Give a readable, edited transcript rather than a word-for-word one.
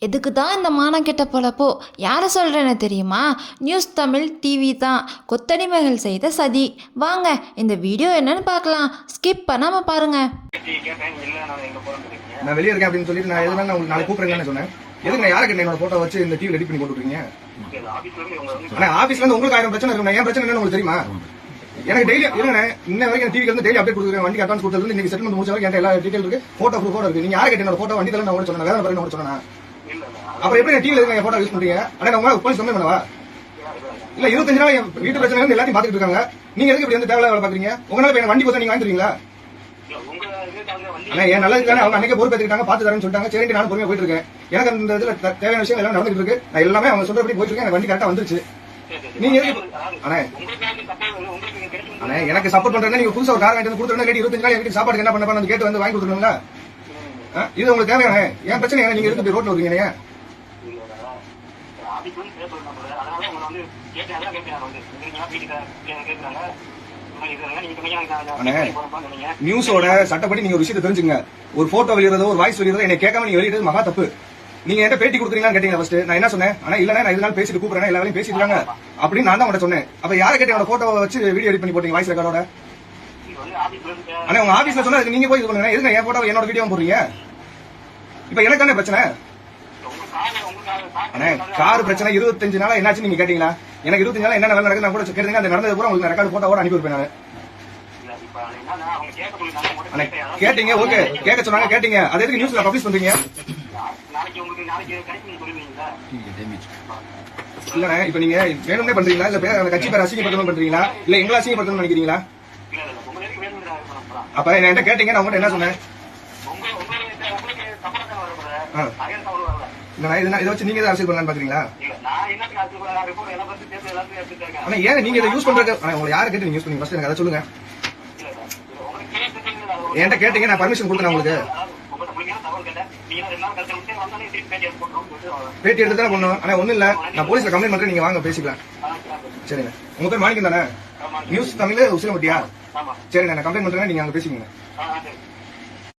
எதுக்கு தான் இந்த மானம் கெட்ட பொழப்போ? யாரை சொல்கிறேன்னு தெரியுமா? நியூஸ் தமிழ் டிவி தான். கொத்தடிமைகள் செய்த சதி. வாங்க இந்த வீடியோ என்னன்னு பார்க்கலாம். ஸ்கிப் பண்ணாமல் பாருங்க. நான் வெளியே இருக்கேன் அப்படின்னு சொல்லிட்டு நான் எதுனா உங்களுக்கு நாளைக்கு கூப்பிடுறேன்னு சொன்னேன். எதுக்கு நான் யாருக்கு என்னோட போட்டோ வச்சு இந்த டிவி எடிட் பண்ணி போட்டுருக்கீங்க? ஆனா ஆபீஸ்ல இருந்து உங்களுக்கு 1000 பிரச்சனை இருக்கும். என் பிரச்சனை என்னன்னு உங்களுக்கு தெரியுமா? எனக்கு டெய்லி இல்லைண்ணே, இன்ன வரைக்கும் டிவிக்கு வந்து டெய்லி அப்டேட் கொடுக்குறேன். வண்டி அட்வான்ஸ் கொடுத்தது இன்னைக்கு செட்டில்மெண்ட் முடிச்ச வரைக்கும் எல்லா டீடைல் இருக்கு, போட்டோ ப்ரூஃபோட இருக்கு. நீங்க யாரை கேட்டு என்னோட போட்டோ வண்டி தரல நான் சொன்னேன், வேலை பண்ணி சொன்னேன். அப்ப எப்படி டிவில என் போட்டோ யூஸ் பண்றீங்க? ஆனா உங்க போலீஸ் கம்ப்ளைண்ட் பண்ணவா? இல்ல 25 நாள் என் வீட்டு பிரச்சனை வந்து எல்லாத்தையும் பாத்துட்டு இருக்காங்க. நீங்க எதுக்கு இப்படி வந்து தேவையில்ல வேலை பாக்குறீங்க? உங்களால என் வண்டி போய் நீங்க வாங்கிடுவீங்களா? ஆனா என் நல்லதுக்கான அவங்க அன்னைக்கு பொறுப்பேற்றுக்கிட்டாங்க, பாத்து தரேன்னு சொல்லிட்டாங்க. சரி நானும் பொறுமையா போயிட்டு இருக்கேன். எனக்கு அந்த இதுல தேவையான விஷயம் எல்லாம் நடந்துட்டு இருக்கு. நான் எல்லாமே அவங்க சொல்றபடி போயிட்டு இருக்கேன். எனக்கு வண்டி கரெக்டா வந்துருச்சு. நீங்க அண்ணே எனக்கு சப்போர்ட் பண்றேன்னா நீங்க புதுசா ஒரு கார் வாங்கிட்டு கொடுத்துருந்தா 25 நாள் வீட்டுக்கு சாப்பாடு என்ன பண்ண கேட்டு வந்து வாங்கி கொடுத்துருங்களா? இது உங்களுக்கு தேவையான என் பிரச்சனை. நீங்க இருக்கு ரோட்ல வருவீங்க. நியூஸோட சட்டப்படி நீங்க ஒரு விஷயத்தை தெரிஞ்சுங்க. ஒரு போட்டோ வெளியிறதோ ஒரு வாய்ஸ் வெளியிறதோ என்னை கேட்காம நீங்க வெளியிடுறது மகா தப்பு. நீங்க என்கிட்ட பேட்டி கொடுக்குறீங்களான்னு கேட்டீங்க ஃபர்ஸ்ட். நான் என்ன சொன்னேன்? ஆனா இல்ல நான் இதனால பேசிட்டு கூப்பிடுறேன், எல்லா வேலையும் பேசிட்டு இருக்காங்க அப்படின்னு நான் தான் உங்கள்ட்ட சொன்னேன். அப்ப யாரை கேட்டு என்னோட போட்டோ வச்சு வீடியோ எடிட் பண்ணி போட்டீங்க வாய்ஸ் ரெக்கார்டோட? ஆனா உங்க ஆபீஸ்ல சொன்னா நீங்க போய் இது பண்ணுங்க. எதுக்கு என் போட்டோ என்னோட வீடியோ போடுறீங்க? இப்ப எனக்கு என்ன பிரச்சனை? அண்ணே கார் பிரச்சனை 25 நாளா என்னாச்சு நீங்க கேட்டீங்களா? எனக்கு 25 நாளா என்ன வேலை நடக்குது நான் கூட கேட்டீங்க. அந்த நடந்தது பூரா உங்களுக்கு ரெக்கார்டு போட்டோட அனுப்பி வைப்பேன் நான். கேட்டீங்க, ஓகே, கேட்க சொன்னாங்க, கேட்டீங்க. அது எதுக்கு நியூஸ்ல பப்ளிஷ் பண்றீங்க? இல்லண்ணே இப்ப நீங்க வேணும்னே பண்றீங்களா? இல்ல கட்சி பேர் அசிங்கப்படுத்தணும் பண்றீங்களா? இல்ல எங்களை அசிங்கப்படுத்தணும் நினைக்கிறீங்களா? அப்ப என்கிட்ட கேட்டீங்க, நான் உங்கள்கிட்ட என்ன சொன்னேன்? இதை வச்சு நீங்க அரசியல் பண்ணலான்னு பாக்குறீங்களா? ஆனா ஏன் நீங்க இதை யூஸ் பண்றது? உங்களை யாரை கேட்டு நீங்க யூஸ் பண்ணீங்க ஃபர்ஸ்ட் எனக்கு அதை சொல்லுங்க. என்கிட்ட கேட்டீங்க, நான் பர்மிஷன் கொடுத்தேன் உங்களுக்கு. பேட்டி எடுத்து தான் பண்ணுவோம். ஆனா ஒண்ணு இல்ல, நான் போலீஸ்ல கம்ப்ளைண்ட் பண்றேன், நீங்க வாங்க பேசிக்கலாம். சரிங்க, உங்க பேர் மாணிக்கம் தானே? நியூஸ் தமிழ் உசிலம்பட்டியா? சரிண்ணே, நான் கம்ப்ளைண்ட் பண்றேன், நீங்க அங்க பேசிக்கோங்க.